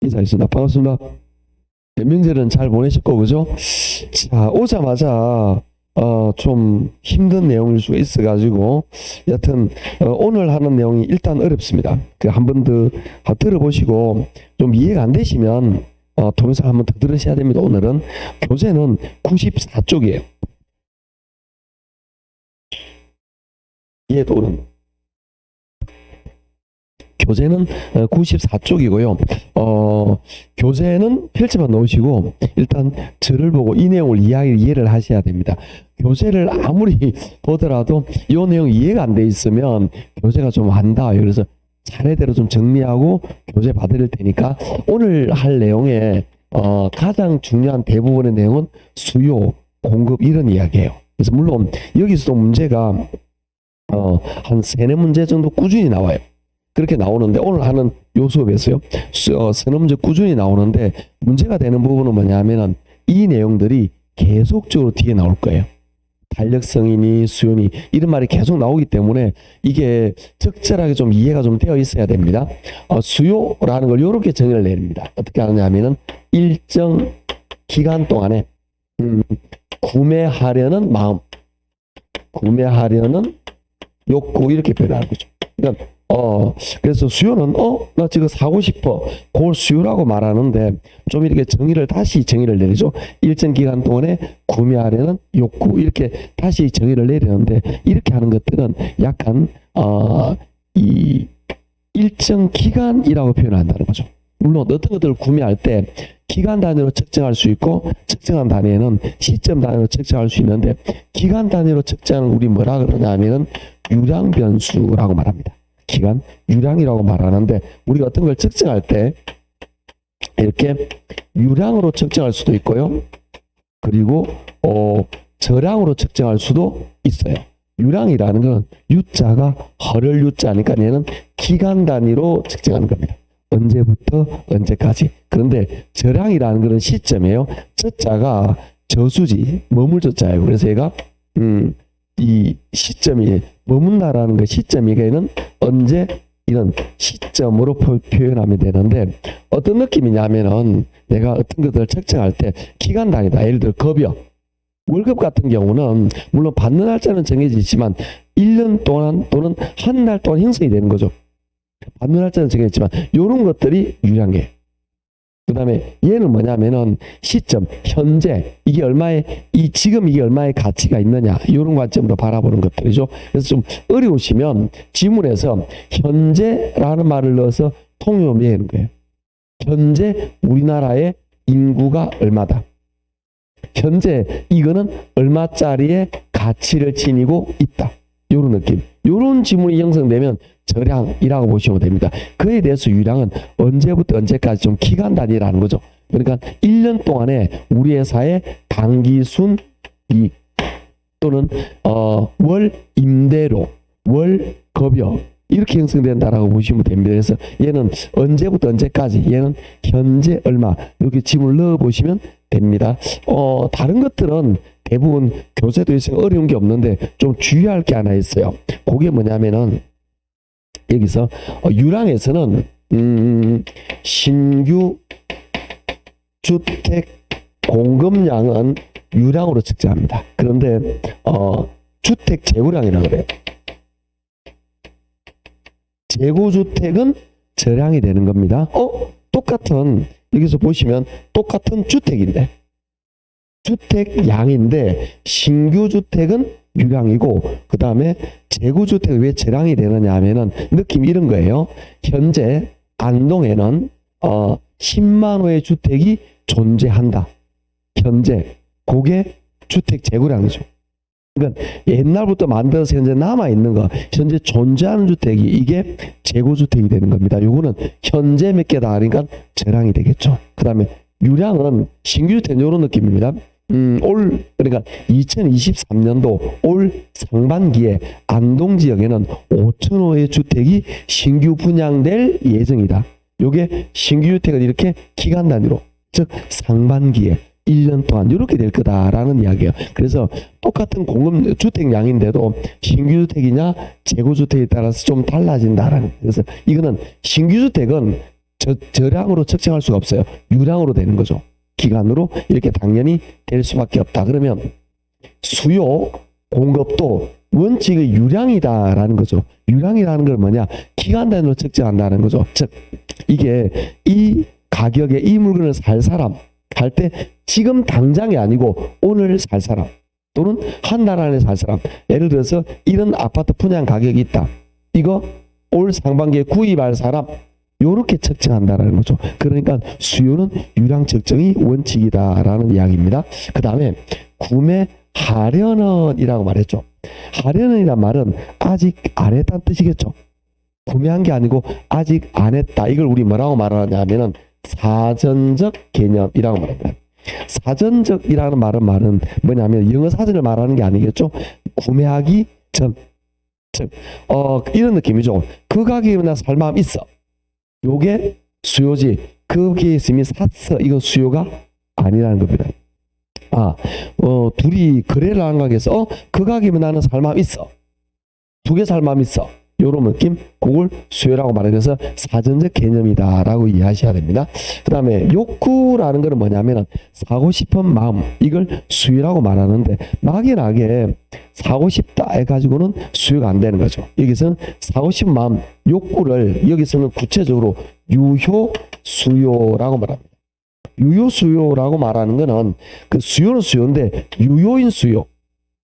인사했습니다. 반갑습니다. 네, 명절은 잘 보내셨고, 그죠? 자, 오자마자, 좀 힘든 내용일 수가 있어가지고, 여튼, 오늘 하는 내용이 일단 어렵습니다. 그 한 번 더 들어보시고, 좀 이해가 안 되시면, 동영상 한 번 더 들으셔야 됩니다. 오늘은 교재는 94쪽이에요. 이해도 오는. 교재는 94쪽이고요. 교재는 펼쳐만 놓으시고 일단 저를 보고 이 내용을 이해를 하셔야 됩니다. 교재를 아무리 보더라도 이 내용 이해가 안 돼 있으면 교재가 좀 안 닿아요. 그래서 차례대로 좀 정리하고 교재 받을 테니까 오늘 할 내용에 가장 중요한 대부분의 내용은 수요, 공급 이런 이야기예요. 그래서 물론 여기서도 문제가 한 3-4문제 정도 꾸준히 나와요. 그렇게 나오는데 오늘 하는 요 수업에서요. 서너 문제 꾸준히 나오는데 문제가 되는 부분은 뭐냐면은 이 내용들이 계속적으로 뒤에 나올 거예요. 탄력성이니 수요니 이런 말이 계속 나오기 때문에 이게 적절하게 좀 이해가 좀 되어 있어야 됩니다. 수요라는 걸 이렇게 정의를 내립니다. 어떻게 하느냐 하면은 일정 기간 동안에 구매하려는 마음, 구매하려는 욕구 이렇게 표현하는 거죠. 그러니까 그래서 수요는 나 지금 사고 싶어. 그걸 수요라고 말하는데 좀 이렇게 다시 정의를 내리죠. 일정 기간 동안에 구매하려는 욕구 이렇게 다시 정의를 내리는데 이렇게 하는 것들은 약간 이 일정 기간이라고 표현한다는 거죠. 물론 어떤 것들을 구매할 때 기간 단위로 측정할 수 있고 측정한 단위에는 시점 단위로 측정할 수 있는데 기간 단위로 측정을 우리 뭐라 그러냐 하면은 유량 변수라고 말합니다. 기간 유량이라고 말하는데 우리가 어떤 걸 측정할 때 이렇게 유량으로 측정할 수도 있고요. 그리고 저량으로 측정할 수도 있어요. 유량이라는 건 유자가 허를 유자니까 얘는 기간 단위로 측정하는 겁니다. 언제부터 언제까지. 그런데 저량이라는 것은 시점이에요. 저자가 저수지 머물 저자예요. 그래서 얘가 이 시점이 머문다라는 그 시점이게는 언제 이런 시점으로 표현하면 되는데 어떤 느낌이냐면은 내가 어떤 것들을 측정할 때 기간 단위다. 예를 들어 급여, 월급 같은 경우는 물론 받는 날짜는 정해져 있지만 1년 동안 또는 한 달 동안 형성이 되는 거죠. 받는 날짜는 정해져 있지만 이런 것들이 유량이에요. 그 다음에 얘는 뭐냐면은 시점, 현재 이게 지금 이게 얼마의 가치가 있느냐 이런 관점으로 바라보는 것들이죠. 그래서 좀 어려우시면 지문에서 현재라는 말을 넣어서 통용하는 거예요. 현재 우리나라의 인구가 얼마다. 현재 이거는 얼마짜리의 가치를 지니고 있다. 이런 느낌. 이런 지문이 형성되면 저량이라고 보시면 됩니다. 그에 대해서 유량은 언제부터 언제까지 좀 기간 단위라는 거죠. 그러니까 1년 동안에 우리 회사의 당기순 이익 또는 월 임대료, 월 급여 이렇게 형성된다라고 보시면 됩니다. 그래서 얘는 언제부터 언제까지, 얘는 현재 얼마 이렇게 지문을 넣어 보시면 됩니다. 다른 것들은 대부분 교재도 있으면 어려운 게 없는데 좀 주의할 게 하나 있어요. 그게 뭐냐면은 여기서 유량에서는 신규 주택 공급량은 유량으로 측정합니다. 그런데 주택 재고량이라고 그래요. 재고주택은 저량이 되는 겁니다. 똑같은 여기서 보시면 똑같은 주택인데 주택량인데 신규 주택은 유량이고 그 다음에 재고주택이 왜 저량이 되느냐 하면은 느낌이 이런 거예요. 현재 안동에는 10만 호의 주택이 존재한다. 현재 그게 주택 재고량이죠. 그러니까 옛날부터 만들어서 현재 남아있는 거, 현재 존재하는 주택이 이게 재고주택이 되는 겁니다. 요거는 현재 몇 개다 하니까 저량이 되겠죠. 그 다음에 유량은 신규주택 이런 느낌입니다. 그러니까 2023년도 올 상반기에 안동 지역에는 5,000호의 주택이 신규 분양될 예정이다. 요게 신규주택은 이렇게 기간 단위로, 즉 상반기에 1년 동안 이렇게 될 거다라는 이야기예요. 그래서 똑같은 공급 주택량인데도 신규주택이냐 재고주택에 따라서 좀 달라진다라는. 그래서 이거는 신규주택은 저량으로 측정할 수가 없어요. 유량으로 되는 거죠. 기간으로 이렇게 당연히 될 수밖에 없다. 그러면 수요, 공급도 원칙의 유량이다라는 거죠. 유량이라는 건 뭐냐? 기간 단위로 측정한다는 거죠. 즉 이게 이 가격에 이 물건을 살 사람 할 때 지금 당장이 아니고 오늘 살 사람 또는 한 달 안에 살 사람, 예를 들어서 이런 아파트 분양 가격이 있다. 이거 올 상반기에 구입할 사람 요렇게 측정한다라는 거죠. 그러니까 수요는 유량 측정이 원칙이다라는 이야기입니다. 그 다음에 구매 하려는이라고 말했죠. 하려는이란 말은 아직 안 했다는 뜻이겠죠. 구매한 게 아니고 아직 안 했다. 이걸 우리 뭐라고 말하냐면은 사전적 개념이라고 말합니다. 사전적이라는 말은 뭐냐면 영어 사전을 말하는 게 아니겠죠. 구매하기 전, 즉 이런 느낌이죠. 그 가격에 나 살 마음 있어. 요게 수요지. 거기에 있으면 샀어. 이건 수요가 아니라는 겁니다. 둘이 거래를 하는 가게에서 그 가격이면 나는 살 마음 있어. 두 개 살 마음 있어. 요런 느낌, 그걸 수요라고 말해서 사전적 개념이다라고 이해하셔야 됩니다. 그 다음에 욕구라는 거는 뭐냐면 사고 싶은 마음, 이걸 수요라고 말하는데 막연하게 사고 싶다 해가지고는 수요가 안 되는 거죠. 여기서는 사고 싶은 마음, 욕구를 여기서는 구체적으로 유효 수요라고 말합니다. 유효 수요라고 말하는 거는 그 수요는 수요인데 유효인 수요.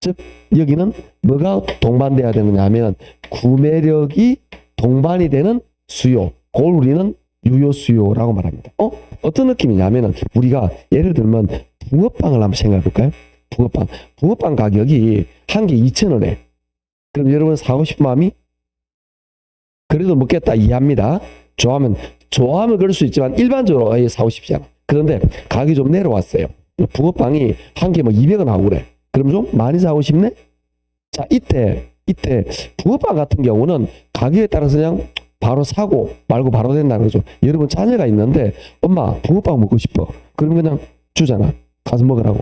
즉 여기는 뭐가 동반돼야 되느냐 하면 구매력이 동반이 되는 수요. 그걸 우리는 유효 수요라고 말합니다. 어떤 느낌이냐면은 우리가 예를 들면 붕어빵을 한번 생각해 볼까요? 붕어빵 가격이 한 개 2,000원에. 그럼 여러분 사고 싶은 마음이 그래도 먹겠다 이해합니다. 좋아하면 그럴 수 있지만 일반적으로 아예 사고 싶지 않아. 그런데 가격이 좀 내려왔어요. 붕어빵이 한 개 뭐 200원 하고 그래. 그럼 좀 많이 사고 싶네? 자, 이때 붕어빵 같은 경우는 가격에 따라서 그냥 바로 사고 말고 바로 된다는 거죠. 여러분 자녀가 있는데 엄마 붕어빵 먹고 싶어. 그러면 그냥 주잖아. 가서 먹으라고.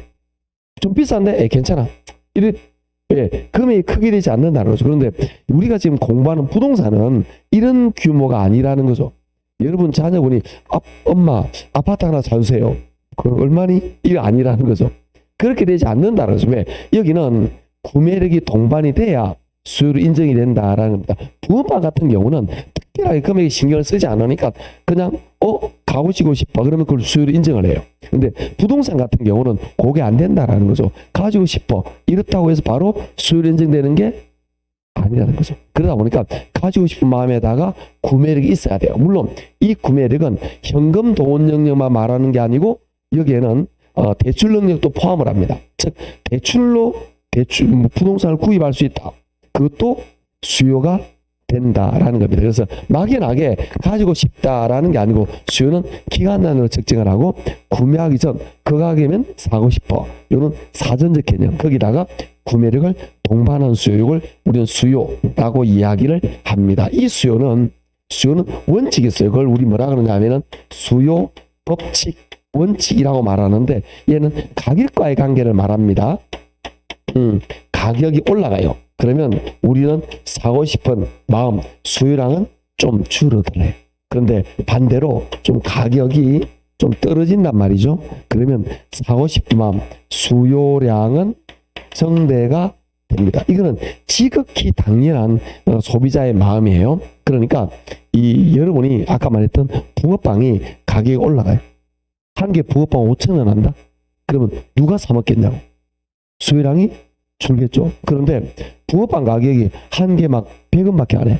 좀 비싼데 괜찮아. 금액이 크게 되지 않는다는 거죠. 그런데 우리가 지금 공부하는 부동산은 이런 규모가 아니라는 거죠. 여러분 자녀분이 엄마 아파트 하나 사주세요. 그럼 얼마니? 이게 아니라는 거죠. 그렇게 되지 않는다는 거죠. 왜? 여기는 구매력이 동반이 돼야 수요로 인정이 된다라는 겁니다. 붕어빵 같은 경우는 특별하게 금액에 신경을 쓰지 않으니까 그냥 가지고 싶어. 그러면 그걸 수요로 인정을 해요. 근데 부동산 같은 경우는 그게 안 된다라는 거죠. 가지고 싶어. 이렇다고 해서 바로 수요로 인정되는 게 아니라는 거죠. 그러다 보니까 가지고 싶은 마음에다가 구매력이 있어야 돼요. 물론 이 구매력은 현금 돈 영역만 말하는 게 아니고 여기에는 대출 능력도 포함을 합니다. 즉 대출로 부동산을 구입할 수 있다. 그것도 수요가 된다라는 겁니다. 그래서 막연하게 가지고 싶다라는 게 아니고 수요는 기간 단위로 측정을 하고 구매하기 전 그 가격이면 사고 싶어. 이런 사전적 개념. 거기다가 구매력을 동반한 수요를 우리는 수요라고 이야기를 합니다. 이 수요는 원칙이 있어요. 그걸 우리 뭐라 그러냐면은 수요 법칙 원칙이라고 말하는데 얘는 가격과의 관계를 말합니다. 가격이 올라가요. 그러면 우리는 사고 싶은 마음, 수요량은 좀 줄어들어요. 그런데 반대로 좀 가격이 좀 떨어진단 말이죠. 그러면 사고 싶은 마음, 수요량은 정대가 됩니다. 이거는 지극히 당연한 소비자의 마음이에요. 그러니까 여러분이 아까 말했던 붕어빵이 가격이 올라가요. 한 개 붕어빵 5,000원 한다? 그러면 누가 사 먹겠냐고. 수요량이 줄겠죠. 그런데 붕어빵 가격이 한 개 막 100원밖에 안 해.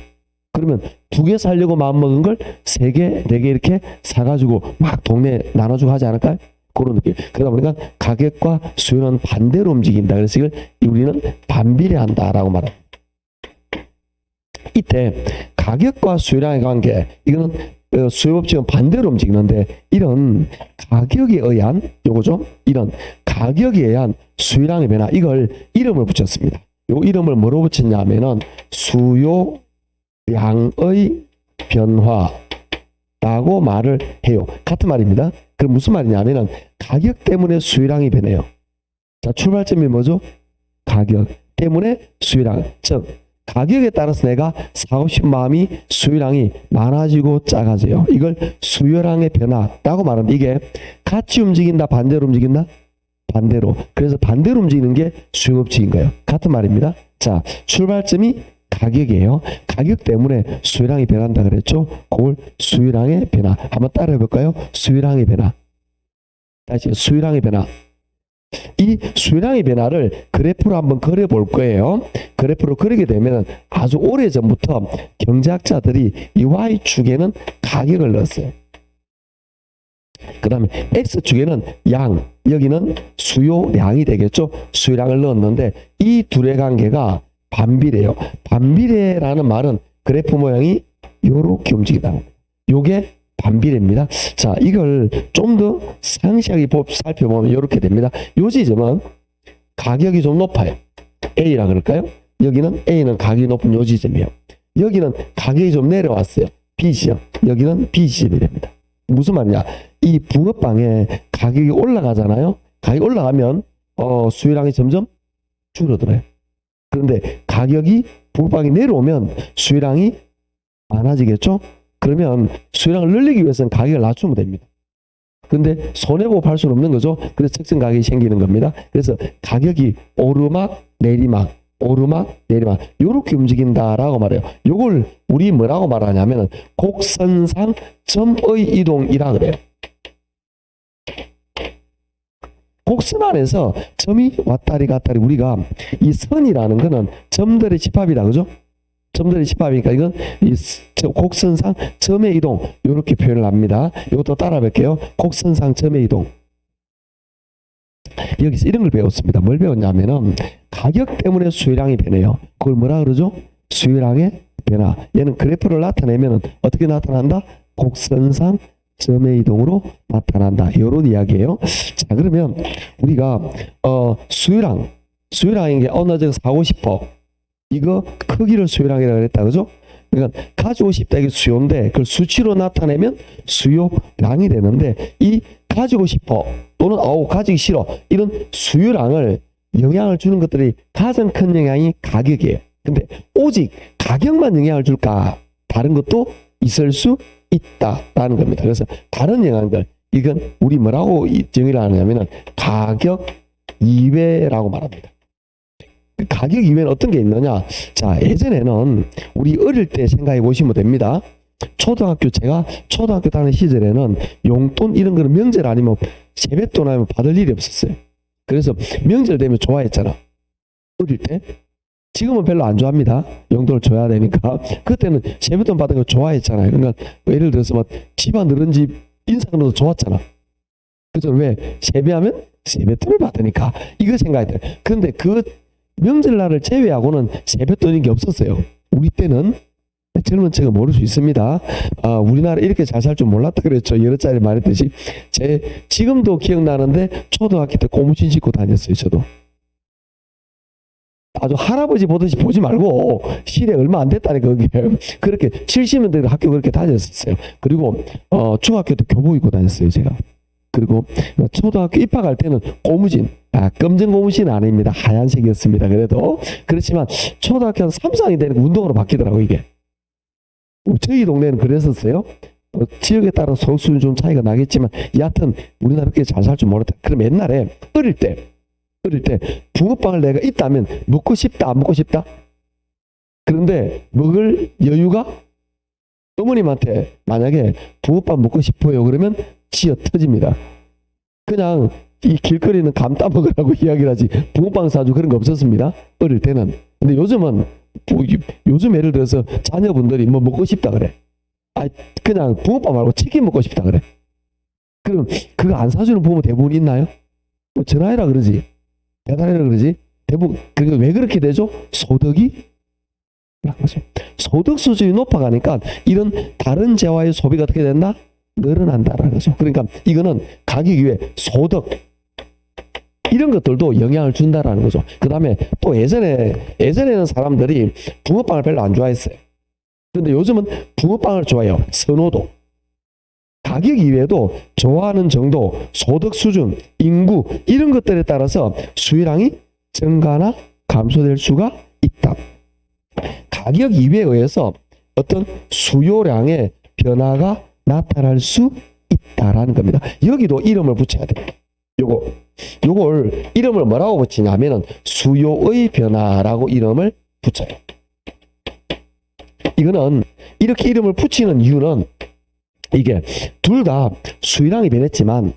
그러면 두 개 살려고 마음먹은 걸 3개, 4개 이렇게 사가지고 막 동네 나눠주고 하지 않을까요? 그런 느낌. 그러다 보니까 가격과 수요는 반대로 움직인다. 그래서 이걸 우리는 반비례한다라고 말합니다. 이때 가격과 수요량의 관계, 이거는 수요법칙은 반대로 움직이는데 이런 가격에 의한 요거죠. 이런 가격에 의한 수요량의 변화, 이걸 이름을 붙였습니다. 요 이름을 뭐로 붙였냐면은 수요량의 변화라고 말을 해요. 같은 말입니다. 그럼 무슨 말이냐면은 가격 때문에 수요량이 변해요. 자, 출발점이 뭐죠? 가격 때문에 수요량. 즉 가격에 따라서 내가 사고 싶은 마음이 수요량이 많아지고 작아져요. 이걸 수요량의 변화라고 말하는데 이게 같이 움직인다 반대로 움직인다? 반대로. 그래서 반대로 움직이는 게 수요법칙인 거예요. 같은 말입니다. 자, 출발점이 가격이에요. 가격 때문에 수요량이 변한다 그랬죠? 그걸 수요량의 변화. 한번 따라해 볼까요? 수요량의 변화. 다시 수요량의 변화. 이 수요량의 변화를 그래프로 한번 그려볼 거예요. 그래프로 그리게 되면 아주 오래전부터 경제학자들이 이 Y축에는 가격을 넣었어요. 그 다음에 X축에는 양, 여기는 수요량이 되겠죠. 수요량을 넣었는데 이 둘의 관계가 반비례예요. 반비례라는 말은 그래프 모양이 요렇게 움직이다. 요게 반비례입니다. 자, 이걸 좀 더 상세하게 살펴보면 이렇게 됩니다. 요 지점은 가격이 좀 높아요. A라 그럴까요? 여기는 A는 가격이 높은 요 지점이에요. 여기는 가격이 좀 내려왔어요. B 지점. 여기는 B 지점이 됩니다. 무슨 말이냐? 이 붕어빵에 가격이 올라가잖아요. 가격이 올라가면 수요량이 점점 줄어들어요. 그런데 가격이 붕어빵이 내려오면 수요량이 많아지겠죠? 그러면 수요량을 늘리기 위해서는 가격을 낮추면 됩니다. 근데 손해보고 팔 수는 없는 거죠. 그래서 측정 가격이 생기는 겁니다. 그래서 가격이 오르막 내리막 오르막 내리막 이렇게 움직인다라고 말해요. 요걸 우리 뭐라고 말하냐면 곡선상 점의 이동이라 그래요. 곡선 안에서 점이 왔다리 갔다리 우리가 이 선이라는 거는 점들의 집합이다 그죠? 점들의 집합이니까 이건 이 곡선상 점의 이동 이렇게 표현을 합니다. 이것도 따라 볼게요. 곡선상 점의 이동. 여기서 이런 걸 배웠습니다. 뭘 배웠냐면은 가격 때문에 수요량이 변해요. 그걸 뭐라 그러죠? 수요량의 변화. 얘는 그래프를 나타내면 어떻게 나타난다? 곡선상 점의 이동으로 나타난다. 이런 이야기예요. 자, 그러면 우리가 수요량인 게 나 저거 사고 싶어. 이거 크기를 수요량이라고 그랬다. 그죠? 그러니까 가지고 싶다 이게 수요인데 그걸 수치로 나타내면 수요량이 되는데 이 가지고 싶어 또는 가지기 싫어 이런 수요량을 영향을 주는 것들이 가장 큰 영향이 가격이에요. 근데 오직 가격만 영향을 줄까? 다른 것도 있을 수 있다라는 겁니다. 그래서 다른 영향들 이건 우리 뭐라고 정의를 하냐면은 가격 이외라고 말합니다. 가격 이외에는 어떤 게 있느냐? 자, 예전에는 우리 어릴 때 생각해 보시면 됩니다. 제가 초등학교 다니는 시절에는 용돈 이런 거는 명절 아니면 세뱃돈 아니면 받을 일이 없었어요. 그래서 명절 되면 좋아했잖아. 어릴 때. 지금은 별로 안 좋아합니다. 용돈을 줘야 되니까. 그때는 세뱃돈 받은 거 좋아했잖아요. 그러니까 예를 들어서 막 집안 늘은 집 인사금도 좋았잖아. 그래서 왜? 세배하면 세뱃돈을 받으니까. 이거 생각했대요. 그런데 그 명절날을 제외하고는 세뱃돈인 게 없었어요. 우리 때는 젊은 층은 모를 수 있습니다. 우리나라 이렇게 잘 살 줄 몰랐다 그랬죠. 여러 차례 말했듯이. 지금도 기억나는데 초등학교 때 고무신 신고 다녔어요. 저도. 아주 할아버지 보듯이 보지 말고 실에 얼마 안 됐다니까 그게. 그렇게 70년대 학교 그렇게 다녔었어요. 그리고 중학교 때 교복 입고 다녔어요. 제가. 그리고 초등학교 입학할 때는 고무신, 검정 고무신은 아닙니다. 하얀색이었습니다. 그래도 그렇지만 초등학교 한 3, 4학년 되니까 운동으로 바뀌더라고 이게. 저희 동네는 그랬었어요. 지역에 따라 소수는 좀 차이가 나겠지만 여하튼 우리나라 그렇게 잘 살 줄 몰랐다. 그럼 옛날에 어릴 때 붕어빵을 내가 있다면 먹고 싶다 안 먹고 싶다? 그런데 먹을 여유가 어머님한테 만약에 붕어빵 먹고 싶어요 그러면 지어 터집니다. 그냥 이 길거리는 감 따먹으라고 이야기를 하지 붕어빵 사주 그런 거 없었습니다. 어릴 때는. 근데 요즘은 요즘 예를 들어서 자녀분들이 뭐 먹고 싶다 그래. 그냥 붕어빵 말고 치킨 먹고 싶다 그래. 그럼 그거 안 사주는 부모 대부분 있나요? 전화해라 그러지. 배달해라 그러지. 대부분 그게 왜 그렇게 되죠? 소득이 약하죠. 소득 수준이 높아가니까 이런 다른 재화의 소비가 어떻게 된다? 늘어난다라는 거죠. 그러니까 이거는 가격 이외에 소득 이런 것들도 영향을 준다라는 거죠. 그 다음에 또 예전에는 사람들이 붕어빵을 별로 안 좋아했어요. 그런데 요즘은 붕어빵을 좋아해요. 선호도. 가격 이외에도 좋아하는 정도, 소득 수준, 인구 이런 것들에 따라서 수요량이 증가나 감소될 수가 있다. 가격 이외에 의해서 어떤 수요량의 변화가 나타날 수 있다라는 겁니다. 여기도 이름을 붙여야 돼요. 요걸 이름을 뭐라고 붙이냐면은 수요의 변화라고 이름을 붙여요. 이거는 이렇게 이름을 붙이는 이유는 이게 둘 다 수요량이 변했지만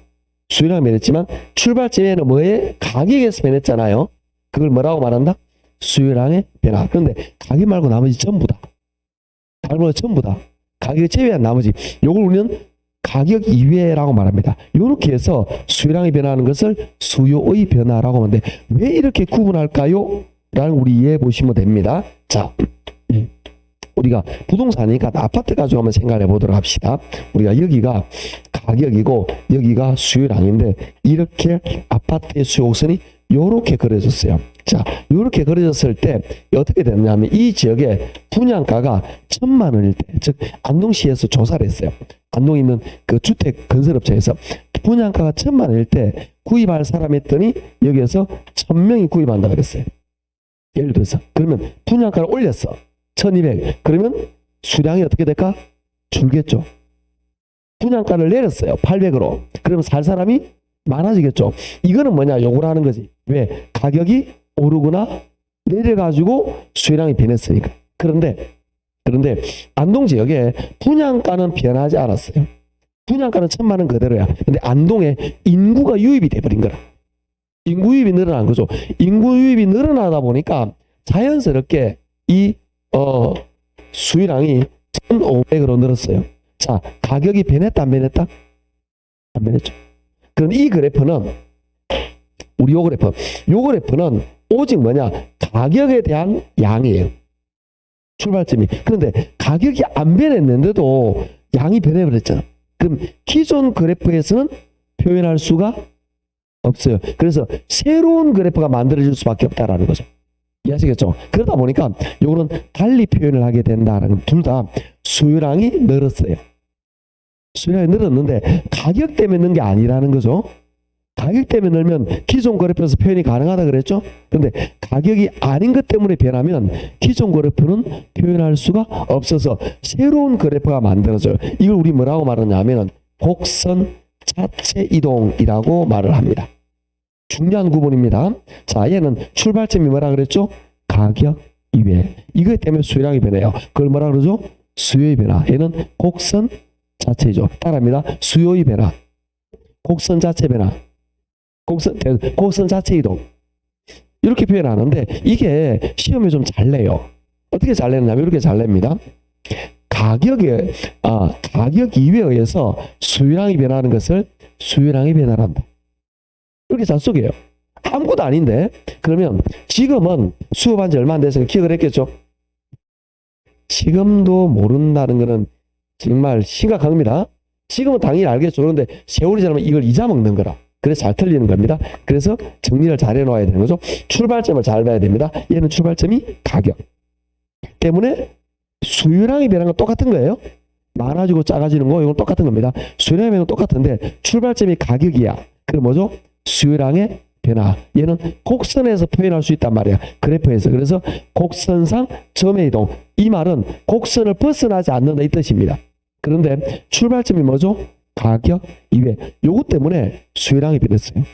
출발점에는 뭐에? 가격에서 변했잖아요. 그걸 뭐라고 말한다? 수요량의 변화. 그런데 가격 말고 나머지 전부 다. 가격을 제외한 나머지 요걸 우리는 가격 이외라고 말합니다. 이렇게 해서 수요량이 변화하는 것을 수요의 변화라고 하는데 왜 이렇게 구분할까요? 라는 우리 이해해 보시면 됩니다. 자, 우리가 부동산이니까 아파트 가지고 한번 생각해 보도록 합시다. 우리가 여기가 가격이고 여기가 수요량인데 이렇게 아파트의 수요선이 요렇게 그려졌어요. 자, 요렇게 그려졌을 때 어떻게 되느냐면 이 지역의 분양가가 1,000만 원일 때, 즉 안동시에서 조사를 했어요. 안동에 있는 그 주택 건설업체에서 분양가가 1,000만 원일 때 구입할 사람 했더니 여기에서 1,000명이 구입한다 그랬어요. 예를 들어서 그러면 분양가를 올렸어. 1,200. 그러면 수량이 어떻게 될까? 줄겠죠. 분양가를 내렸어요. 800으로. 그러면 살 사람이 많아지겠죠. 이거는 뭐냐? 요걸 하는 거지. 왜? 가격이 오르거나 내려가지고 수요량이 변했으니까. 그런데 안동 지역에 분양가는 변하지 않았어요. 분양가는 1,000만 원 그대로야. 근데 안동에 인구가 유입이 돼버린 거라. 인구 유입이 늘어난 거죠. 인구 유입이 늘어나다 보니까 자연스럽게 이 수요량이 1,500으로 늘었어요. 자, 가격이 변했다 안 변했다? 안 변했죠. 그럼 이 그래프는 우리 요 그래프는 오직 뭐냐? 가격에 대한 양이에요. 출발점이. 그런데 가격이 안 변했는데도 양이 변해버렸잖아. 그럼 기존 그래프에서는 표현할 수가 없어요. 그래서 새로운 그래프가 만들어질 수밖에 없다라는 거죠. 이해하시겠죠? 그러다 보니까 요거는 달리 표현을 하게 된다라는, 둘 다 수요량이 늘었어요. 수요량이 늘었는데 가격 때문에 는 게 아니라는 거죠. 가격 때문에 늘면 기존 그래프에서 표현이 가능하다 그랬죠? 그런데 가격이 아닌 것 때문에 변하면 기존 그래프는 표현할 수가 없어서 새로운 그래프가 만들어져요. 이걸 우리 뭐라고 말하냐면 곡선 자체 이동이라고 말을 합니다. 중요한 구분입니다. 자, 얘는 출발점이 뭐라 그랬죠? 가격 이외. 이것 때문에 수요량이 변해요. 그걸 뭐라 그러죠? 수요의 변화. 얘는 곡선 자체이죠. 따라합니다. 수요의 변화. 곡선 자체 변화. 곡선 자체 이동. 이렇게 표현하는데 이게 시험에 좀 잘 내요. 어떻게 잘 내느냐면 이렇게 잘 냅니다. 가격 이외에 의해서 수요량이 변하는 것을 수요량이 변화한다. 이렇게 잘 속여요. 아무것도 아닌데. 그러면 지금은 수업한 지 얼마 안 돼서 기억을 했겠죠. 지금도 모른다는 것은 정말 심각한 겁니다. 지금은 당연히 알겠죠. 그런데 세월이 지나면 이걸 잊어먹는 거라. 그래서 잘 틀리는 겁니다. 그래서 정리를 잘 해놓아야 되는 거죠. 출발점을 잘 봐야 됩니다. 얘는 출발점이 가격 때문에 수요량이 변한 건 똑같은 거예요. 많아지고 작아지는 거 이건 똑같은 겁니다. 수요량이 변한 건 똑같은데 출발점이 가격이야. 그럼 뭐죠? 수요량의 변화. 얘는 곡선에서 표현할 수 있단 말이야. 그래프에서. 그래서 곡선상 점의 이동. 이 말은 곡선을 벗어나지 않는다 이 뜻입니다. 그런데 출발점이 뭐죠? 가격 이외. 요것 때문에 수요량이 변했어요.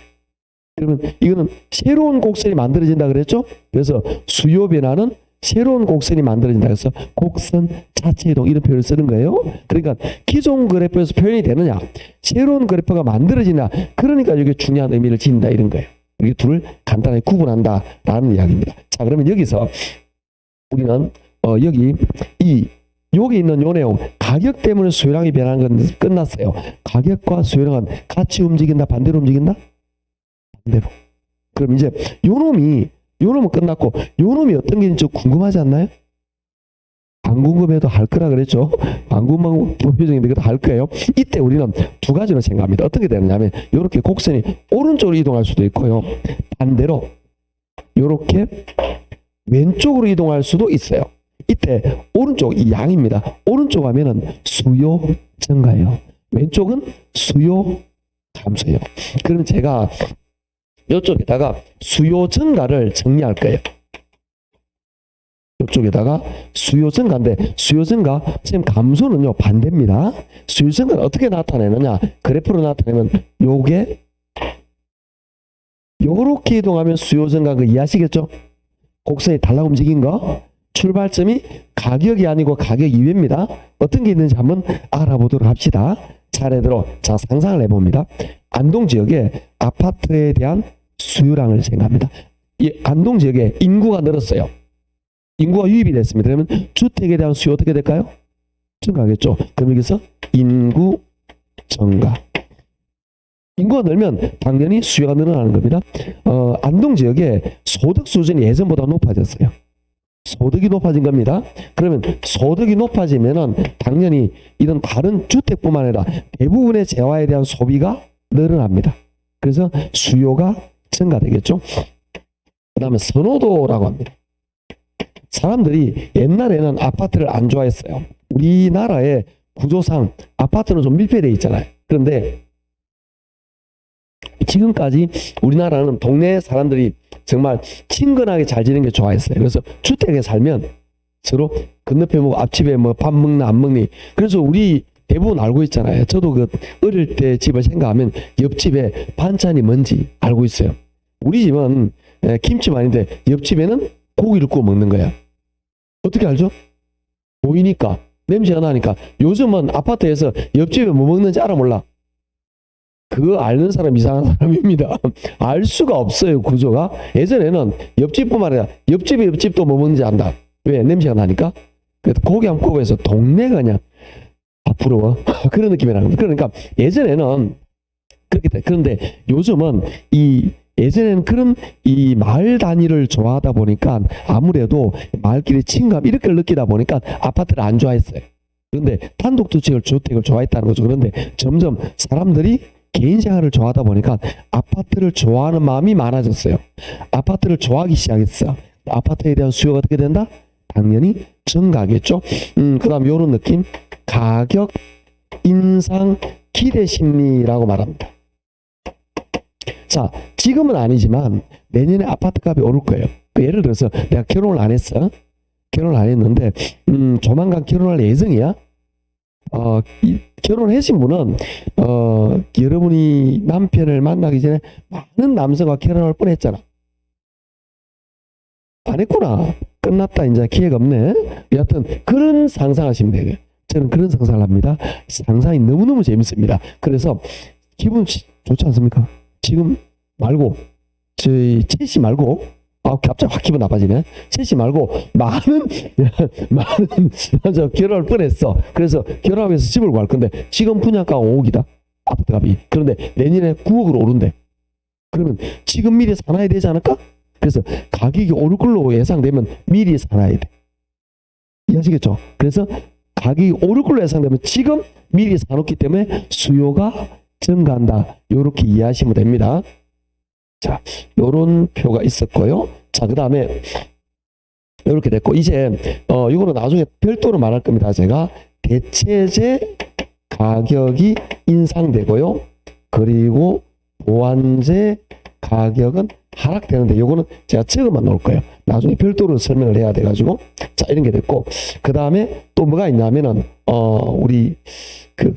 그러면 이거는 새로운 곡선이 만들어진다 그랬죠? 그래서 수요 변화는 새로운 곡선이 만들어진다 해서 곡선 자체 이동 이런 표현을 쓰는 거예요. 그러니까 기존 그래프에서 표현이 되느냐, 새로운 그래프가 만들어지냐, 그러니까 이게 중요한 의미를 지닌다 이런 거예요. 이 둘을 간단하게 구분한다라는 이야기입니다. 자, 그러면 여기서 우리는 여기 있는 요 내용, 가격 때문에 수요량이 변하는 건 끝났어요. 가격과 수요량은 같이 움직인다, 반대로 움직인다? 반대로. 그럼 이제 요 놈은 끝났고 요 놈이 어떤 게 있는지 궁금하지 않나요? 안 궁금해도 할 거라 그랬죠. 안 궁금한 표정인데 그것도 할 거예요. 이때 우리는 두 가지로 생각합니다. 어떻게 되느냐면 이렇게 곡선이 오른쪽으로 이동할 수도 있고요. 반대로 이렇게 왼쪽으로 이동할 수도 있어요. 이때 오른쪽 이 양입니다. 오른쪽 하면은 수요 증가예요. 왼쪽은 수요 감소예요. 그럼 제가 이쪽에다가 수요 증가를 정리할 거예요. 이쪽에다가 수요 증가인데 수요 증가 지금 감소는요 반대입니다. 수요 증가는 어떻게 나타내느냐 그래프로 나타내면 요게 요렇게 이동하면 수요 증가 그 이해하시겠죠? 곡선이 달라 움직인 거 출발점이 가격이 아니고 가격 이외입니다. 어떤 게 있는지 한번 알아보도록 합시다. 차례대로 자 상상을 해봅니다. 안동 지역에 아파트에 대한 수요량을 생각합니다. 이 안동 지역에 인구가 늘었어요. 인구가 유입이 됐습니다. 그러면 주택에 대한 수요 어떻게 될까요? 증가하겠죠. 그럼 여기서 인구 증가. 인구가 늘면 당연히 수요가 늘어나는 겁니다. 안동 지역에 소득 수준이 예전보다 높아졌어요. 소득이 높아진 겁니다. 그러면 소득이 높아지면은 당연히 이런 다른 주택뿐만 아니라 대부분의 재화에 대한 소비가 늘어납니다. 그래서 수요가 증가되겠죠. 그 다음에 선호도라고 합니다. 사람들이 옛날에는 아파트를 안 좋아했어요. 우리나라의 구조상 아파트는 좀 밀폐되어 있잖아요. 그런데 지금까지 우리나라는 동네 사람들이 정말 친근하게 잘 지내는 게 좋아했어요. 그래서 주택에 살면 서로 건너편 보고 앞집에 뭐 밥 먹나 안 먹니. 그래서 우리 대부분 알고 있잖아요. 저도 그 어릴 때 집을 생각하면 옆집에 반찬이 뭔지 알고 있어요. 우리 집은 김치만인데 옆집에는 고기를 구워 먹는 거야. 어떻게 알죠? 보이니까 냄새가 나니까. 요즘은 아파트에서 옆집에 뭐 먹는지 알아 몰라. 그거 알는 사람 이상한 사람입니다. 알 수가 없어요, 구조가. 예전에는 옆집뿐만 아니라 옆집도 뭐 먹는지 안다. 왜? 냄새가 나니까. 그래서 고기 한 컵에서 동네가 그냥 부러워. 그런 느낌이 나는 거예요. 그러니까 예전에는 그렇게 돼. 그런데 요즘은 예전에는 그런 이 마을 단위를 좋아하다 보니까 아무래도 마을끼리 친감 이렇게 느끼다 보니까 아파트를 안 좋아했어요. 그런데 단독주택을 좋아했다는 거죠. 그런데 점점 사람들이 개인 생활을 좋아하다 보니까 아파트를 좋아하는 마음이 많아졌어요. 아파트를 좋아하기 시작했어. 아파트에 대한 수요가 어떻게 된다? 당연히 증가하겠죠. 그 다음 요런 느낌. 가격 인상 기대 심리라고 말합니다. 자, 지금은 아니지만 내년에 아파트 값이 오를 거예요. 예를 들어서 내가 결혼을 안 했어. 결혼을 안 했는데 조만간 결혼할 예정이야. 결혼하신 분은 여러분이 남편을 만나기 전에 많은 남성과 결혼할 뻔했잖아. 안 했구나. 끝났다. 이제 기회가 없네. 여하튼 그런 상상하시면 돼요. 저는 그런 상상을 합니다. 상상이 너무너무 재밌습니다. 그래서 기분 좋지 않습니까? 지금 말고 저희 채씨 말고 갑자기 확 기분 나빠지네. 채씨 말고 많은 저 결혼할 뻔했어. 그래서 결혼하면서 집을 구할 건데 지금 분양가가 5억이다. 아파트 값이. 그런데 내년에 9억으로 오른대. 그러면 지금 미리 사놔야 되지 않을까? 그래서 가격이 오를 걸로 예상되면 미리 사놔야 돼. 이해하시겠죠? 그래서 가격이 오를 걸로 예상되면 지금 미리 사놓기 때문에 수요가 증가한다. 이렇게 이해하시면 됩니다. 자, 요런 표가 있었고요. 자, 그 다음에 이렇게 됐고 이제 이거는 나중에 별도로 말할 겁니다. 제가 대체재 가격이 인상되고요. 그리고 보완재 가격은 하락되는데 요거는 제가 적어만 놓을 거예요. 나중에 별도로 설명을 해야 돼가지고 자 이런 게 됐고 그 다음에 또 뭐가 있냐면은 우리 그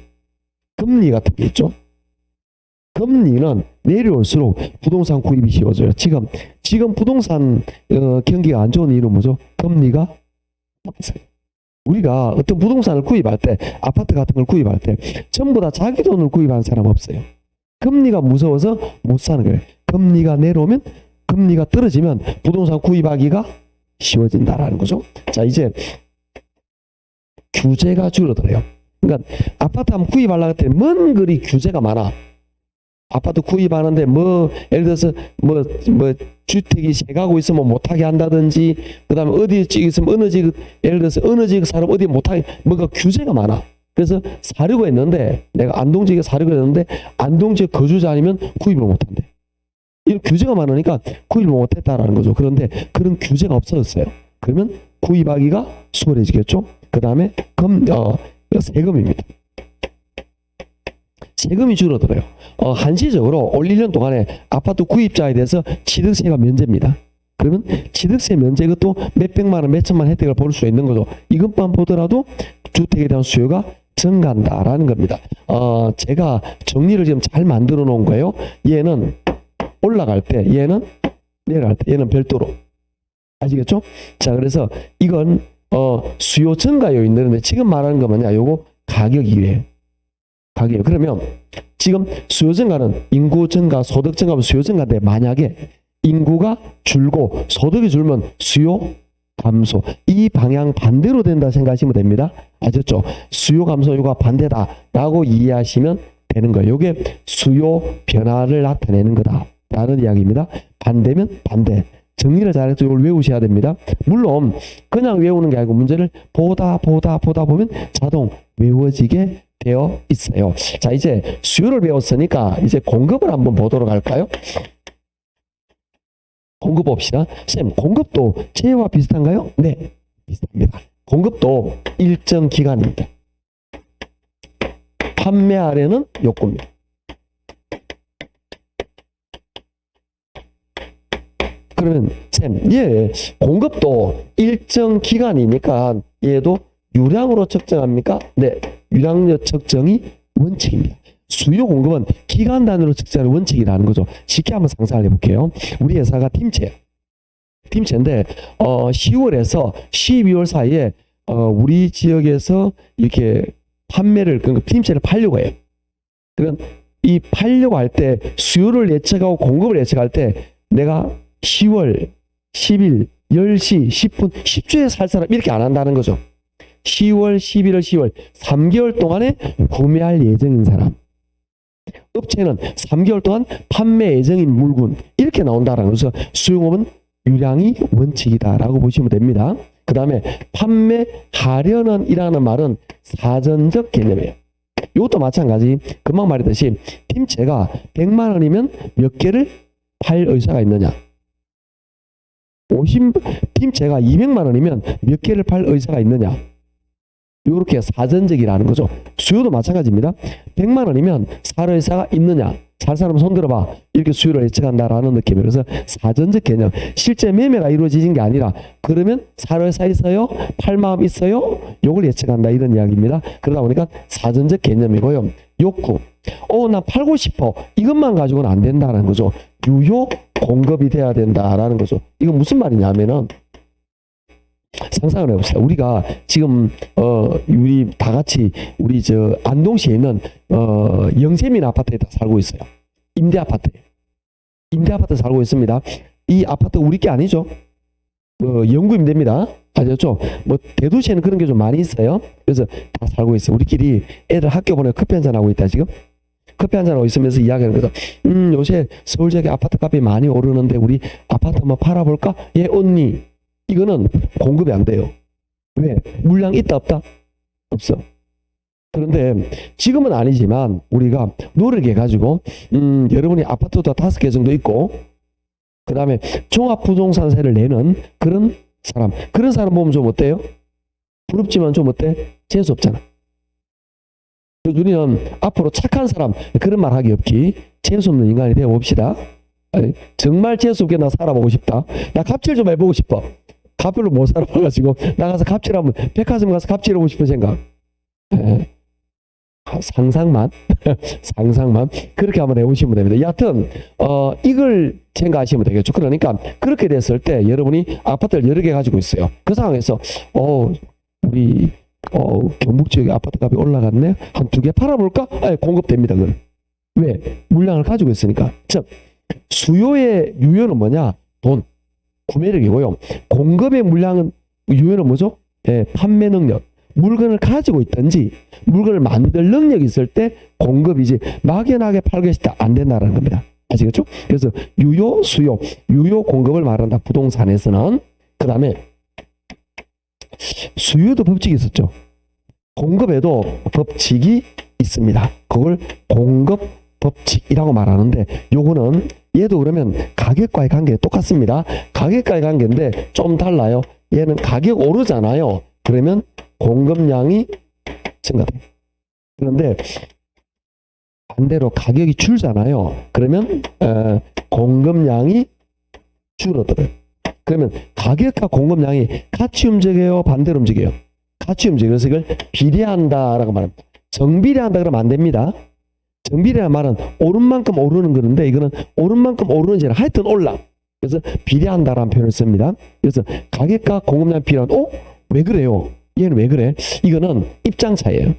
금리 같은 게 있죠. 금리는 내려올수록 부동산 구입이 쉬워져요. 지금 부동산 경기가 안 좋은 이유는 뭐죠? 금리가 높아서요. 우리가 어떤 부동산을 구입할 때 아파트 같은 걸 구입할 때 전부 다 자기 돈을 구입하는 사람 없어요. 금리가 무서워서 못 사는 거예요. 금리가 내려오면 금리가 떨어지면 부동산 구입하기가 쉬워진다라는 거죠. 자 이제 규제가 줄어들어요. 그러니까 아파트 한번 구입하려고 할 때 뭔 그리 규제가 많아. 아파트 구입하는데 예를 들어서 주택이 세가구 있으면 못하게 한다든지 그 다음에 어디에 있으면 어느 지역 예를 들어서 어느 지역 사람 어디 못하게 뭔가 규제가 많아. 그래서 사려고 했는데 내가 안동지역에 사려고 했는데 안동지역 거주자 아니면 구입을 못한대. 이런 규제가 많으니까 구입을 못했다라는 거죠. 그런데 그런 규제가 없어졌어요. 그러면 구입하기가 수월해지겠죠. 그 다음에 세금입니다. 세금이 줄어들어요. 한시적으로 올 1년 동안에 아파트 구입자에 대해서 취득세가 면제입니다. 그러면 취득세 면제 이것도 몇백만 원, 몇천만 원 혜택을 볼 수 있는 거죠. 이것만 보더라도 주택에 대한 수요가 증가한다라는 겁니다. 제가 정리를 지금 잘 만들어 놓은 거예요. 얘는 올라갈 때, 얘는 내려갈 때, 얘는 별도로. 아시겠죠? 자, 그래서 이건 수요 증가 요인들인데 지금 말하는 거 뭐냐? 요거 가격이에요. 가격. 그러면 지금 수요 증가는 인구 증가, 소득 증가면 수요 증가인데 만약에 인구가 줄고 소득이 줄면 수요 감소. 이 방향 반대로 된다 생각하시면 됩니다. 아셨죠? 수요 감소요가 반대다라고 이해하시면 되는 거예요. 이게 수요 변화를 나타내는 거다라는 이야기입니다. 반대면 반대. 정리를 잘해서 이걸 외우셔야 됩니다. 물론 그냥 외우는 게 아니고 문제를 보다 보면 자동 외워지게 되어 있어요. 자, 이제 수요를 배웠으니까 이제 공급을 한번 보도록 할까요? 공급 봅시다. 쌤, 공급도 재와 비슷한가요? 네, 비슷합니다. 공급도 일정 기간입니다. 판매 아래는 욕구입니다. 그러면 쌤, 공급도 일정 기간이니까 얘도 유량으로 측정합니까? 네, 유량력 측정이 원칙입니다. 수요 공급은 기간 단위로 측정하는 원칙이라는 거죠. 쉽게 한번 상상을 해볼게요. 우리 회사가 팀체인데 10월에서 12월 사이에 우리 지역에서 이렇게 그러니까 팀체를 팔려고 해요. 그럼 이 팔려고 할 때 수요를 예측하고 공급을 예측할 때 내가 10월, 10일, 10시, 10분, 10주에 살 사람 이렇게 안 한다는 거죠. 10월, 11월, 10월 3개월 동안에 구매할 예정인 사람. 업체는 3개월 동안 판매 예정인 물건 이렇게 나온다라는 거죠. 수요공급은 유량이 원칙이다라고 보시면 됩니다. 그 다음에 판매하려는 이라는 말은 사전적 개념이에요. 이것도 마찬가지. 금방 말했듯이 팀체가 100만 원이면 몇 개를 팔 의사가 있느냐. 팀체가 200만 원이면 몇 개를 팔 의사가 있느냐. 이렇게 사전적이라는 거죠. 수요도 마찬가지입니다. 100만 원이면 살 의사가 있느냐. 살 사람 손 들어봐. 이렇게 수요를 예측한다라는 느낌이에요. 그래서 사전적 개념. 실제 매매가 이루어지는 게 아니라 그러면 살 의사 있어요? 팔 마음 있어요? 요걸 예측한다 이런 이야기입니다. 그러다 보니까 사전적 개념이고요. 욕구. 나 팔고 싶어. 이것만 가지고는 안 된다는 거죠. 유효 공급이 돼야 된다라는 거죠. 이건 무슨 말이냐면은 상상을 해봅시다. 우리가 지금 우리 다 같이 우리 안동시에 있는 영세민 아파트에 다 살고 있어요. 임대 아파트 살고 있습니다. 이 아파트 우리 게 아니죠. 영구 임대입니다. 아셨죠? 대도시에는 그런 게 좀 많이 있어요. 그래서 다 살고 있어요. 우리끼리 애들 학교 보내고 커피 한잔 하고 있다 지금. 커피 한잔 하고 있으면서 이야기하는 거죠. 요새 서울 지역에 아파트 값이 많이 오르는데 우리 아파트 한번 팔아볼까? 예, 언니. 이거는 공급이 안 돼요. 왜? 물량 있다 없다? 없어. 그런데 지금은 아니지만 우리가 노력해가지고 여러분이 아파트도 5개 정도 있고 그 다음에 종합부동산세를 내는 그런 사람 보면 좀 어때요? 부럽지만 좀 어때? 재수 없잖아. 그래서 우리는 앞으로 착한 사람 그런 말 하기 없기 재수 없는 인간이 되어봅시다. 정말 재수 없게 나 살아보고 싶다. 나 갑질 좀 해보고 싶어. 갑질로 못 살아봐가지고 나가서 갑질하면 백화점 가서 갑질하고 싶은 생각. 상상만 그렇게 한번 해보시면 됩니다. 여하튼 이걸 생각하시면 되겠죠. 그러니까 그렇게 됐을 때 여러분이 아파트를 여러 개 가지고 있어요. 그 상황에서 우리 경북 지역의 아파트 값이 올라갔네. 한 2개 팔아볼까? 공급됩니다. 그건. 왜? 물량을 가지고 있으니까. 즉 수요의 유효는 뭐냐? 돈, 구매력이고요. 공급의 유효는 뭐죠? 판매 능력. 물건을 가지고 있든지 물건을 만들 능력이 있을 때 공급이지 막연하게 팔고 있을 때 안 된다는 겁니다. 아시겠죠? 그래서 유효, 수요, 유효 공급을 말한다. 부동산에서는. 그 다음에 수요도 법칙이 있었죠. 공급에도 법칙이 있습니다. 그걸 공급 법칙이라고 말하는데 요거는 얘도 그러면 가격과의 관계 똑같습니다. 가격과의 관계인데 좀 달라요. 얘는 가격 오르잖아요. 그러면 공급량이 증가돼요. 그런데 반대로 가격이 줄잖아요. 그러면 공급량이 줄어들어요. 그러면 가격과 공급량이 같이 움직여요, 반대로 움직여요? 같이 움직여요. 그래서 이걸 비례한다라고 말합니다. 정비례한다 그러면 안 됩니다. 정비례란 말은 오른 만큼 오르는 거는데 이거는 오른 만큼 오르는지 아니라 하여튼 올라. 그래서 비례한다라는 표현을 씁니다. 그래서 가격과 공급량 비례한다. 왜 그래요? 얘는 왜 그래? 이거는 입장 차이예요.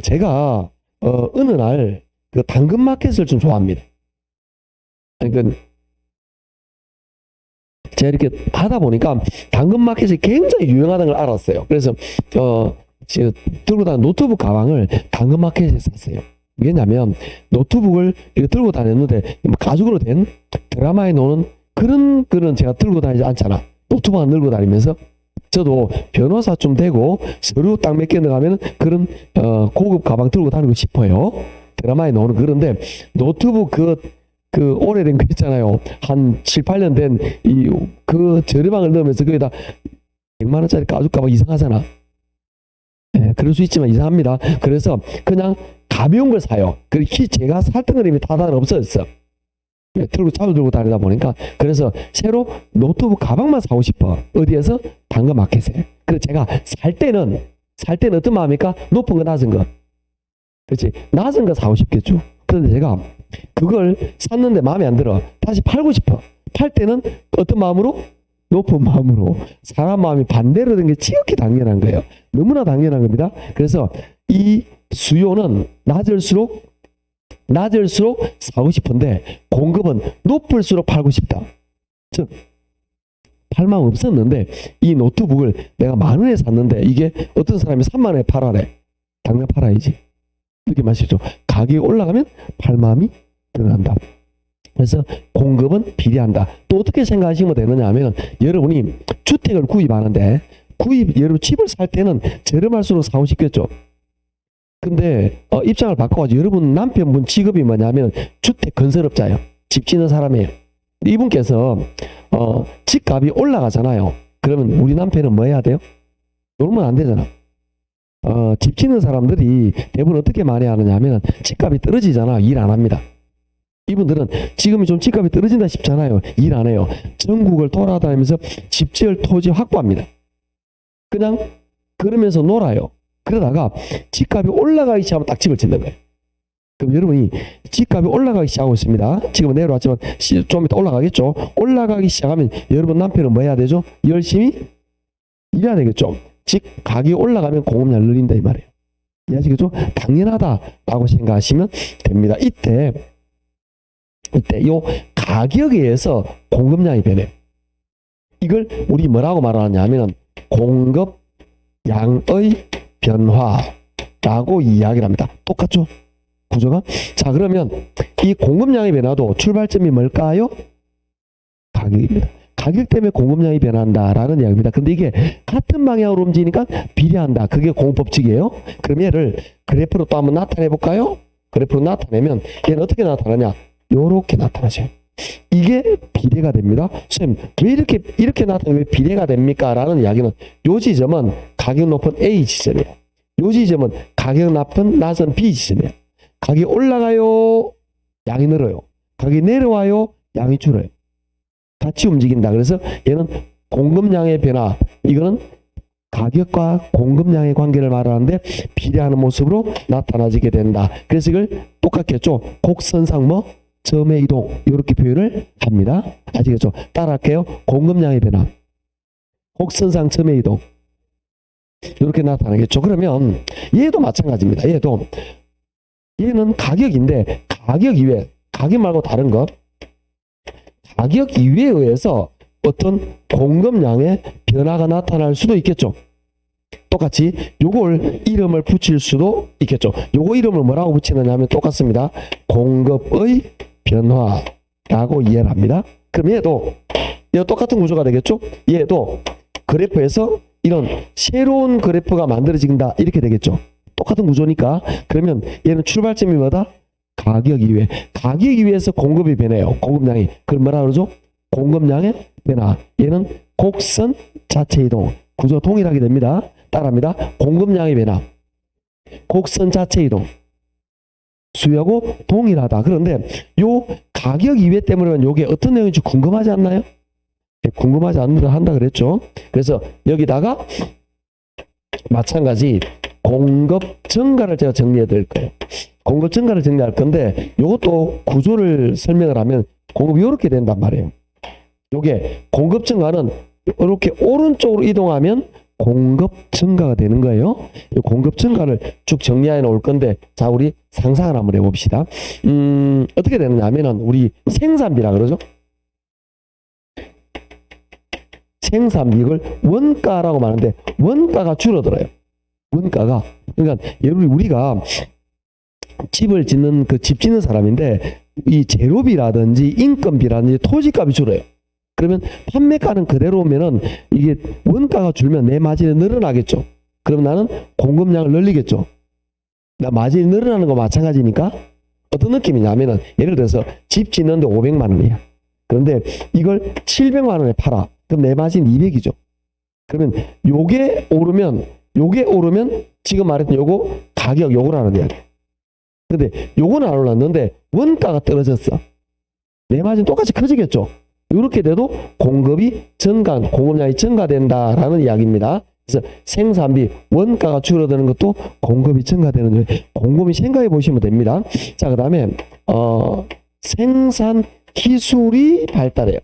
제가 어느 날 그 당근마켓을 좀 좋아합니다. 그러니까 제가 이렇게 하다 보니까 당근마켓이 굉장히 유용하다는 걸 알았어요. 그래서 제가 들고 다니는 노트북 가방을 당근마켓에서 샀어요. 왜냐면 노트북을 이렇게 들고 다녔는데 가죽으로 된 드라마에 나오는 그런 거는 제가 들고 다니지 않잖아. 노트북만 들고 다니면서 저도 변호사 좀 되고 서류 딱 몇 개 넣어가면 그런 고급 가방 들고 다니고 싶어요. 드라마에 나오는 그런데 노트북 그 오래된 거 있잖아요. 한 7, 8년 된 그 저렴한 넣으면서 거기다 100만 원짜리 가죽 가방 이상하잖아. 네, 그럴 수 있지만 이상합니다. 그래서 그냥 가벼운 걸 사요. 그렇게 제가 살던 걸 이미 다단 없어졌어. 들고 자주 들고 다니다 보니까 그래서 새로 노트북 가방만 사고 싶어. 어디에서? 당근마켓에. 그래서 제가 살 때는 어떤 마음입니까? 높은 거 낮은 거. 그렇지? 낮은 거 사고 싶겠죠. 그런데 제가 그걸 샀는데 마음에 안 들어. 다시 팔고 싶어. 팔 때는 어떤 마음으로? 높은 마음으로. 사람 마음이 반대로 된 게 지극히 당연한 거예요. 너무나 당연한 겁니다. 그래서 이 수요는 낮을수록 사고 싶은데 공급은 높을수록 팔고 싶다. 즉 팔 마음 없었는데 이 노트북을 내가 10,000원에 샀는데 이게 어떤 사람이 30,000원에 팔아래. 당장 팔아야지. 이렇게 마시죠. 가격이 올라가면 팔 마음이 드러난다. 그래서 공급은 비례한다. 또 어떻게 생각하시면 되느냐 하면 여러분이 주택을 구입하는데 여러분 집을 살 때는 저렴할수록 사고 싶겠죠. 근데 입장을 바꿔가지고 여러분 남편분 직업이 뭐냐면 주택 건설업자예요. 집 짓는 사람이에요. 이분께서 집값이 올라가잖아요. 그러면 우리 남편은 뭐 해야 돼요? 놀면 안 되잖아. 집 짓는 사람들이 대부분 어떻게 많이 하느냐 하면 집값이 떨어지잖아. 일 안 합니다. 이분들은 지금이 좀 집값이 떨어진다 싶잖아요. 일 안 해요. 전국을 돌아다니면서 집 지을 토지 확보합니다. 그냥 그러면서 놀아요. 그러다가 집값이 올라가기 시작하면 딱 집을 짓는 거예요. 그럼 여러분이 집값이 올라가기 시작하고 있습니다. 지금은 내려왔지만 좀 이따 올라가겠죠. 올라가기 시작하면 여러분 남편은 뭐 해야 되죠? 열심히 일해야 되겠죠. 즉 가격이 올라가면 공급량을 늘린다 이 말이에요. 이해하시겠죠? 당연하다라고 생각하시면 됩니다. 이때 요 가격에 의해서 공급량이 변해요. 이걸 우리 뭐라고 말하느냐 하면 공급량의 변화라고 이야기를 합니다. 똑같죠? 구조가? 자, 그러면 이 공급량의 변화도 출발점이 뭘까요? 가격입니다. 가격 때문에 공급량이 변한다라는 이야기입니다. 근데 이게 같은 방향으로 움직이니까 비례한다. 그게 공법칙이에요. 그럼 얘를 그래프로 또 한번 나타내 볼까요? 그래프로 나타내면 얘는 어떻게 나타나냐? 요렇게 나타나죠. 이게 비례가 됩니다. 선생님, 왜 이렇게 나타나면 왜 비례가 됩니까? 라는 이야기는 요 지점은 가격 높은 A 지점이에요. 요 지점은 가격 낮은 B 지점이에요. 가격이 올라가요, 양이 늘어요. 가격이 내려와요, 양이 줄어요. 같이 움직인다. 그래서 얘는 공급량의 변화, 이거는 가격과 공급량의 관계를 말하는데 비례하는 모습으로 나타나지게 된다. 그래서 이걸 똑같겠죠. 곡선상 점의 이동 이렇게 표현을 합니다. 아시겠죠? 따라할게요. 공급량의 변화, 곡선상 점의 이동 이렇게 나타나겠죠. 그러면 얘도 마찬가지입니다. 얘는 가격인데 가격 이외, 가격 말고 다른 것, 가격 이외에 의해서 어떤 공급량의 변화가 나타날 수도 있겠죠. 똑같이 요걸 이름을 붙일 수도 있겠죠. 요거 이름을 뭐라고 붙이느냐 하면 똑같습니다. 공급의 변화라고 이해를 합니다. 그럼 얘도 똑같은 구조가 되겠죠. 얘도 그래프에서 이런 새로운 그래프가 만들어진다 이렇게 되겠죠. 똑같은 구조니까. 그러면 얘는 출발점이 뭐다? 가격 이외. 가격 이외에서 공급이 변해요. 공급량이. 그럼 뭐라 그러죠? 공급량의 변화. 얘는 곡선 자체 이동. 구조 동일하게 됩니다. 따라합니다. 공급량의 변화. 곡선 자체 이동. 수요하고 동일하다. 그런데 요 가격 이외 때문에 요게 어떤 내용인지 궁금하지 않나요? 궁금하지 않는데 한다 그랬죠. 그래서 여기다가 마찬가지 공급 증가를 제가 정리해 드릴 거예요. 공급 증가를 정리할 건데 이것도 구조를 설명을 하면 공급이 이렇게 된단 말이에요. 요게 공급 증가는 이렇게 오른쪽으로 이동하면 공급 증가가 되는 거예요. 이 공급 증가를 쭉 정리해 놓을 건데, 자, 우리 상상을 한번 해봅시다. 어떻게 되느냐 하면은 우리 생산비라 그러죠. 생산비, 이걸 원가라고 말하는데 원가가 줄어들어요. 원가가. 그러니까 우리가 집을 짓는 그 집 짓는 사람인데 이 재료비라든지 인건비라든지 토지값이 줄어요. 그러면 판매가는 그대로 오면은 이게 원가가 줄면 내 마진이 늘어나겠죠. 그럼 나는 공급량을 늘리겠죠. 나 마진이 늘어나는 거 마찬가지니까 어떤 느낌이냐면은 예를 들어서 집 짓는데 500만 원이야. 그런데 이걸 700만 원에 팔아. 그럼 내 마진 200이죠. 그러면 요게 오르면 지금 말했던 요거 가격 요거라는 이야기. 근데 요거는 안 올랐는데 원가가 떨어졌어. 내 마진 똑같이 커지겠죠. 이렇게 돼도 공급량이 증가된다라는 이야기입니다. 그래서 생산비, 원가가 줄어드는 것도 공급이 증가되는 거예요. 곰곰이 생각해 보시면 됩니다. 자, 그 다음에 생산 기술이 발달해요.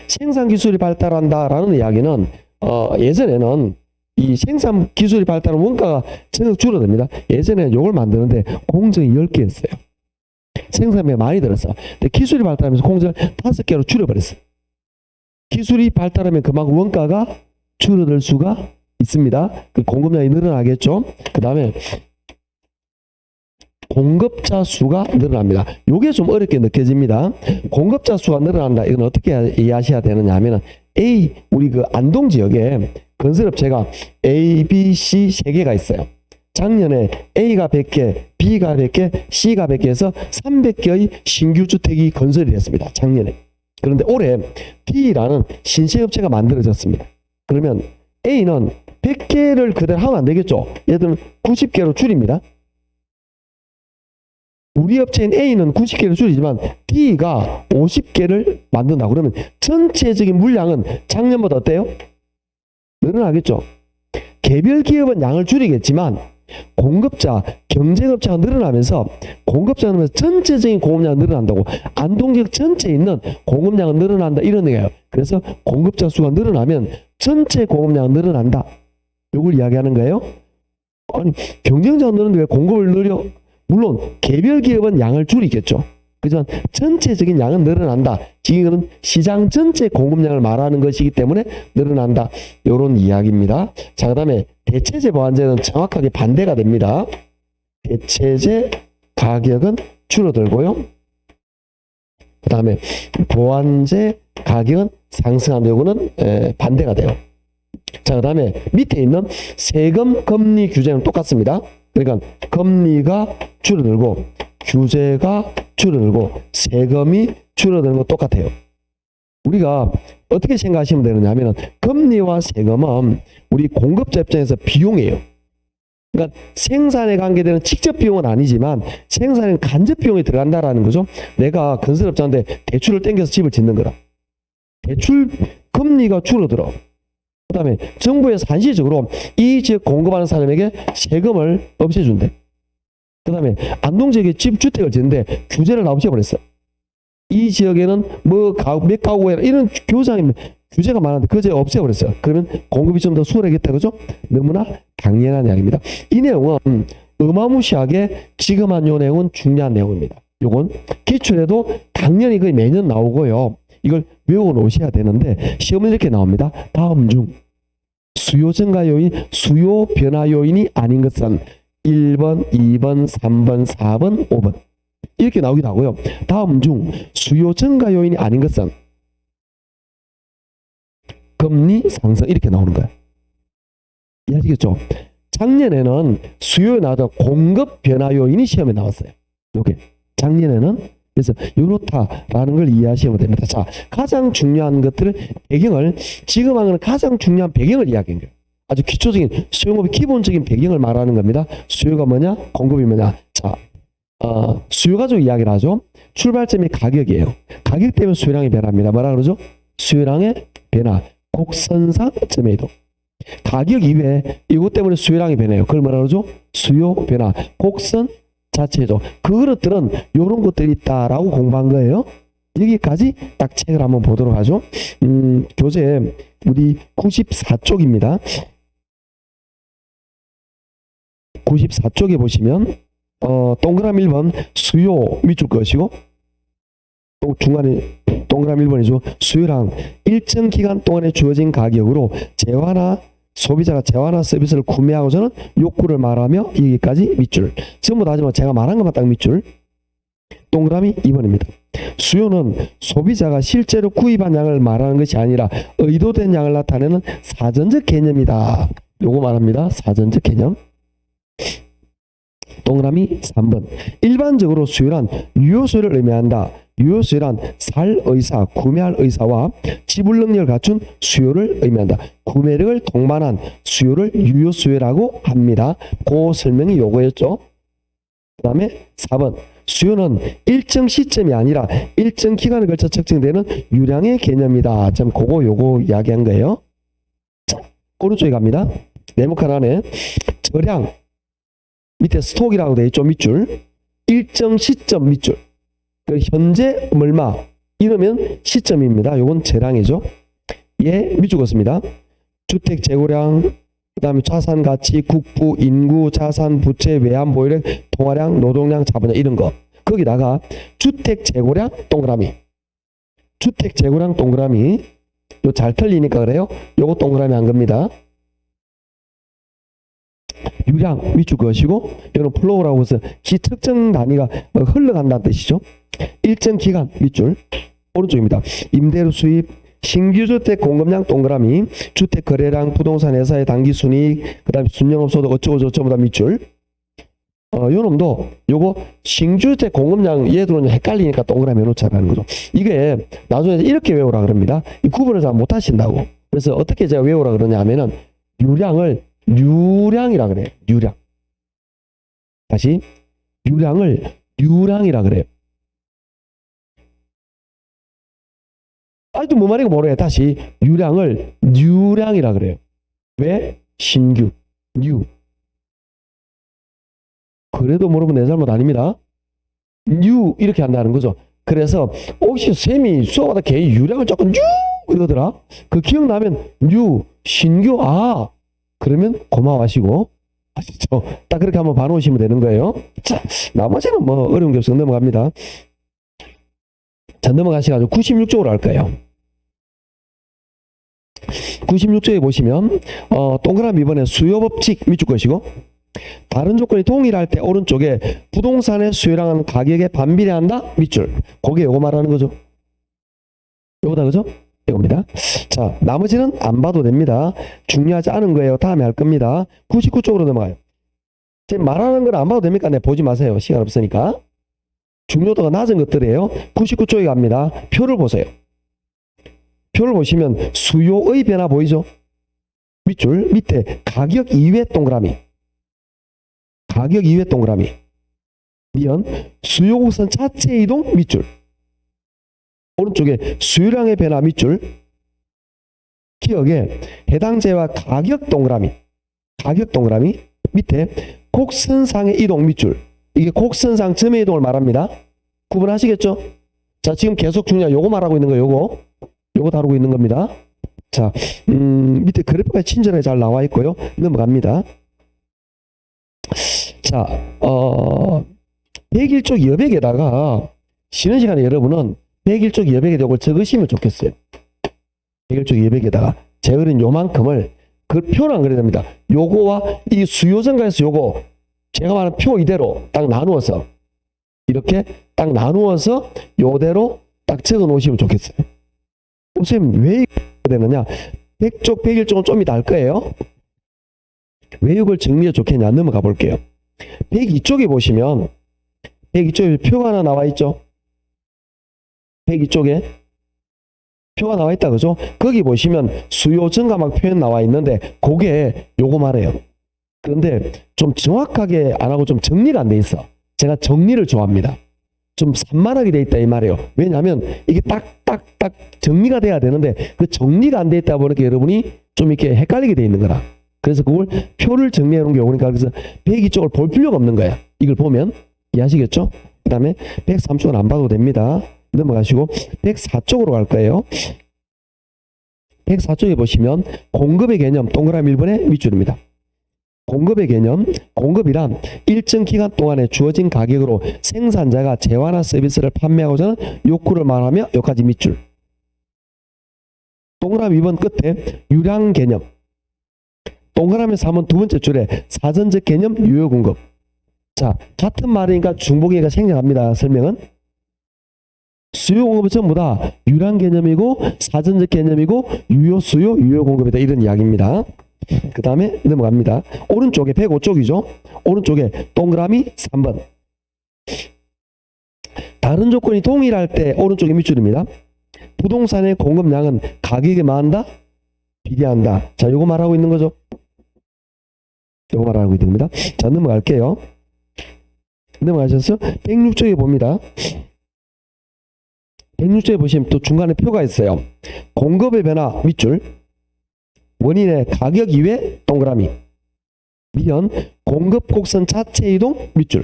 생산 기술이 발달한다라는 이야기는 예전에는 이 생산 기술이 발달하면 원가가 줄어듭니다. 예전에는 이걸 만드는데 공정이 10개였어요. 생산비가 많이 들었어. 근데 기술이 발달하면서 공정을 5개로 줄여버렸어. 기술이 발달하면 그만큼 원가가 줄어들 수가 있습니다. 그 공급량이 늘어나겠죠. 그 다음에 공급자 수가 늘어납니다. 요게 좀 어렵게 느껴집니다. 공급자 수가 늘어난다. 이건 어떻게 이해하셔야 되느냐 하면은 우리 그 안동 지역에 건설업체가 A, B, C 3개가 있어요. 작년에 A가 100개, B가 100개, C가 100개 해서 300개의 신규 주택이 건설이 됐습니다. 작년에. 그런데 올해 B라는 신생업체가 만들어졌습니다. 그러면 A는 100개를 그대로 하면 안 되겠죠. 얘들은 90개로 줄입니다. 우리 업체인 A는 90개를 줄이지만 B가 50개를 만든다. 그러면 전체적인 물량은 작년보다 어때요? 늘어나겠죠. 개별 기업은 양을 줄이겠지만 공급자, 경쟁업체가 늘어나면서 공급자는 늘어나면서 전체적인 공급량이 늘어난다고. 안동 지역 전체에 있는 공급량은 늘어난다. 이런 얘기예요. 그래서 공급자 수가 늘어나면 전체 공급량은 늘어난다. 이걸 이야기하는 거예요. 아니, 경쟁자가 늘었는데 왜 공급을 늘려? 물론 개별 기업은 양을 줄이겠죠. 그렇지만 전체적인 양은 늘어난다. 지금은 시장 전체 공급량을 말하는 것이기 때문에 늘어난다. 이런 이야기입니다. 자, 그 다음에 대체재 보완제는 정확하게 반대가 됩니다. 대체재 가격은 줄어들고요. 그 다음에 보완제 가격은 상승한다. 이거는 반대가 돼요. 자, 그 다음에 밑에 있는 세금 금리 규제는 똑같습니다. 그러니까 금리가 줄어들고 규제가 줄어들고 세금이 줄어드는 건 똑같아요. 우리가 어떻게 생각하시면 되느냐 하면 금리와 세금은 우리 공급자 입장에서 비용이에요. 그러니까 생산에 관계되는 직접 비용은 아니지만 생산에는 간접 비용이 들어간다라는 거죠. 내가 건설업자인데 대출을 땡겨서 집을 짓는 거라. 대출 금리가 줄어들어. 그 다음에 정부에서 한시적으로 이 지역 공급하는 사람에게 세금을 없애준대. 그 다음에 안동 지역에 주택을 짓는데 규제를 다 없애버렸어. 이 지역에는 몇 가구에 이런 규제가 많은데 그제 없애버렸어요. 그러면 공급이 좀 더 수월하겠다. 그죠? 너무나 당연한 이야기입니다. 이 내용은 어마무시하게 지금 한 요 내용은 중요한 내용입니다. 요건 기출에도 당연히 거의 매년 나오고요. 이걸 외워 놓으셔야 되는데 시험은 이렇게 나옵니다. 다음 중 수요 증가 요인, 수요 변화 요인이 아닌 것은 1번, 2번, 3번, 4번, 5번 이렇게 나오기도 하고요. 다음 중 수요 증가 요인이 아닌 것은 금리 상승 이렇게 나오는 거예요. 이해하시겠죠? 작년에는 수요에 나왔던 공급 변화 요인이 시험에 나왔어요. 요게 작년에는. 그래서 이렇다라는 걸 이해하시면 됩니다. 자, 가장 중요한 것들을 배경을 지금 하는 가장 중요한 배경을 이야기한 거예요. 아주 기초적인 수요공급의 기본적인 배경을 말하는 겁니다. 수요가 뭐냐? 공급이 뭐냐? 자, 수요 가지고 이야기를 하죠. 출발점이 가격이에요. 가격 때문에 수요량이 변합니다. 뭐라 그러죠? 수요량의 변화, 곡선상 점의 이동. 가격 이외에 이것 때문에 수요량이 변해요. 그걸 뭐라 그러죠? 수요 변화, 곡선 자체죠. 그 그릇들은 이런 것들이 있다라고 공부한 거예요. 여기까지 딱 책을 한번 보도록 하죠. 교재 우리 94쪽입니다. 94쪽에 보시면 동그라미 1번 수요 밑줄 것이고 중간에 동그라미 1번이죠. 수요량 일정 기간 동안에 주어진 가격으로 소비자가 재화나 서비스를 구매하고서는 욕구를 말하며 여기까지 밑줄. 전부 다 하지만 제가 말한 것만 딱 밑줄. 동그라미 2번입니다. 수요는 소비자가 실제로 구입한 양을 말하는 것이 아니라 의도된 양을 나타내는 사전적 개념이다. 요거 말합니다. 사전적 개념. 동그라미 3번. 일반적으로 수요란 유효수요를 의미한다. 유효수요란 살 의사, 구매할 의사와 지불 능력을 갖춘 수요를 의미한다. 구매력을 동반한 수요를 유효수요라고 합니다. 그 설명이 요거였죠. 그 다음에 4번. 수요는 일정 시점이 아니라 일정 기간에 걸쳐 측정되는 유량의 개념이다. 요거 이야기한 거예요. 자, 오른쪽에 갑니다. 네모칸 안에 저량 밑에 스톡이라고 되어 있죠. 밑줄. 일정 시점 밑줄. 현재 얼마 이러면 시점입니다. 요건 재량이죠. 예, 밑줄 긋습니다. 주택 재고량, 그 다음에 자산 가치, 국부, 인구, 자산, 부채, 외환, 보유력, 통화량, 노동량, 자본량 이런 거. 거기다가 주택 재고량 동그라미. 주택 재고량 동그라미. 요 잘 틀리니까 그래요. 요거 동그라미 한 겁니다. 유량 밑줄 그으시고 이거는 플로우라고 해서 기측정 단위가 흘러간다는 뜻이죠. 일정 기간 밑줄 오른쪽입니다. 임대료 수입, 신규주택 공급량 동그라미, 주택 거래량, 부동산 회사의 단기 순이익, 그 다음에 순영업소득 어쩌고 저쩌고 다 밑줄. 요놈도 요거 신규주택 공급량 얘들은 헷갈리니까 동그라미 해놓자라는 거죠. 이게 나중에 이렇게 외우라 그럽니다. 이 구분을 잘 못하신다고. 그래서 어떻게 제가 외우라 그러냐 하면은 유량을 유량이라 그래요. 유량. 다시 유량을 유량이라 그래요. 아직도 뭐 말인가 모르겠어요. 다시 유량을 유량이라 그래요. 왜? 신규 뉴. 그래도 모르면 내 잘못 아닙니다. 뉴 이렇게 한다는 거죠. 그래서 혹시 쌤이 수업하다 걔 유량을 조금 뉴 이러더라. 그 기억나면 뉴 신규 그러면 고마워하시고 아시죠? 딱 그렇게 한번 봐놓으시면 되는 거예요. 자, 나머지는 뭐 어려운 게 없어 넘어갑니다. 자, 넘어가셔가지고 96쪽으로 할 거예요. 96쪽에 보시면 동그라미 이번에 수요법칙 밑줄 것이고 다른 조건이 동일할 때 오른쪽에 부동산의 수요량은 가격에 반비례한다 밑줄. 그게 요거 말하는 거죠. 요거다 그죠? 이겁니다. 자, 나머지는 안 봐도 됩니다. 중요하지 않은 거예요. 다음에 할 겁니다. 99쪽으로 넘어가요. 지금 말하는 걸 안 봐도 됩니까? 네, 보지 마세요. 시간 없으니까. 중요도가 낮은 것들이에요. 99쪽에 갑니다. 표를 보세요. 표를 보시면 수요의 변화 보이죠? 밑줄 밑에 가격 이외 동그라미. 가격 이외 동그라미. 미연 수요 곡선 자체 이동 밑줄. 오른쪽에 수요량의 변화 밑줄. 기억에 해당재와 가격 동그라미. 가격 동그라미. 밑에 곡선상의 이동 밑줄. 이게 곡선상 점의 이동을 말합니다. 구분하시겠죠? 자, 지금 계속 중요한 요거 말하고 있는 거예요. 요거 다루고 있는 겁니다. 자, 밑에 그래프가 친절하게 잘 나와 있고요. 넘어갑니다. 자, 101쪽 여백에다가 쉬는 시간에 여러분은 101쪽 여백에 요걸 적으시면 좋겠어요. 101쪽 여백에다가 제가 그린 요만큼을 그 표는 안 그려야 됩니다. 요거와 이 수요증가에서 요거 제가 말한 표 이대로 딱 나누어서 이렇게 딱 나누어서 요대로 딱 적어 놓으시면 좋겠어요. 선생님 왜 이렇게 되느냐? 100쪽 101쪽은 좀 이따 할 거예요. 왜 이걸 정리해 좋겠냐? 넘어가 볼게요. 102쪽에 보시면 102쪽에 표가 하나 나와 있죠. 102쪽에 표가 나와 있다 그죠? 거기 보시면 수요 증가막 표현 나와 있는데 그게 요거 말해요. 그런데 좀 정확하게 안 하고 좀 정리가 안 돼 있어. 제가 정리를 좋아합니다. 좀 산만하게 돼 있다 이 말이에요. 왜냐하면 이게 딱딱딱 정리가 돼야 되는데 그 정리가 안 돼 있다 보니까 여러분이 좀 이렇게 헷갈리게 돼 있는 거라. 그래서 그걸 표를 정리해 놓은 게 오니까 그래서 102 쪽을 볼 필요가 없는 거야. 이걸 보면 이해하시겠죠? 그 다음에 103쪽은 안 봐도 됩니다. 넘어가시고 104쪽으로 갈 거예요. 104쪽에 보시면 공급의 개념 동그라미 1번의 밑줄입니다. 공급의 개념, 공급이란 일정 기간 동안에 주어진 가격으로 생산자가 재화나 서비스를 판매하고자 하는 욕구를 말하며 여기까지 밑줄. 동그라미 2번 끝에 유량 개념. 동그라미에서 한번 두 번째 줄에 사전적 개념 유효 공급. 자, 같은 말이니까 중복이니까 생략합니다. 설명은. 수요 공급은 전부 다 유량 개념이고 사전적 개념이고 유효 수요 유효 공급이다 이런 이야기입니다. 그 다음에 넘어갑니다. 오른쪽에 105쪽이죠. 오른쪽에 동그라미 3번. 다른 조건이 동일할 때 오른쪽에 밑줄입니다. 부동산의 공급량은 가격에 뭐한다? 비례한다. 자, 요거 말하고 있는 거죠. 요거 말하고 있는 겁니다. 자, 넘어갈게요. 넘어가셔서 106쪽에 봅니다. 106쪽에 보시면 또 중간에 표가 있어요. 공급의 변화 밑줄. 원인의 가격 이외 동그라미. 미연 공급 곡선 자체 이동 밑줄.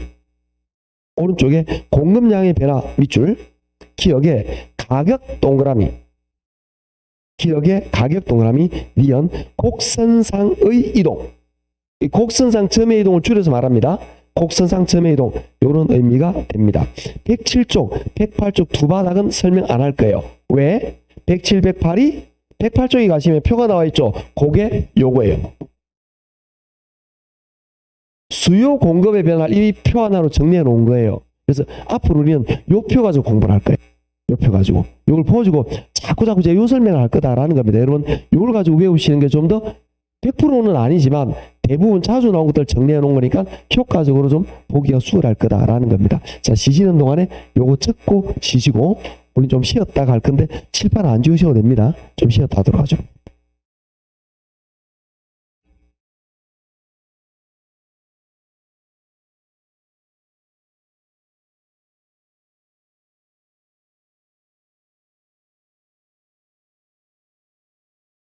오른쪽에 공급량의 변화 밑줄. 기억에 가격 동그라미. 기억에 가격 동그라미. 미연 곡선상의 이동. 이 곡선상 점의 이동을 줄여서 말합니다. 곡선상 점의 이동 이런 의미가 됩니다. 107쪽, 108쪽 두 바닥은 설명 안 할 거예요. 왜? 107, 108이 108쪽에 가시면 표가 나와 있죠. 그게 요거예요. 수요 공급의 변화를 이 표 하나로 정리해 놓은 거예요. 그래서 앞으로 우리는 요 표 가지고 공부를 할 거예요. 요 표 가지고. 요걸 보여주고 자꾸 제가 요 설명을 할 거다라는 겁니다. 여러분 요걸 가지고 외우시는 게 좀 더 100%는 아니지만 대부분 자주 나온 것들 정리해 놓은 거니까 효과적으로 좀 보기가 수월할 거다라는 겁니다. 자, 쉬시는 동안에 요거 적고 쉬시고 우리 좀 쉬었다 갈 건데 칠판 안 지우셔도 됩니다. 좀 쉬었다 하도록 하죠.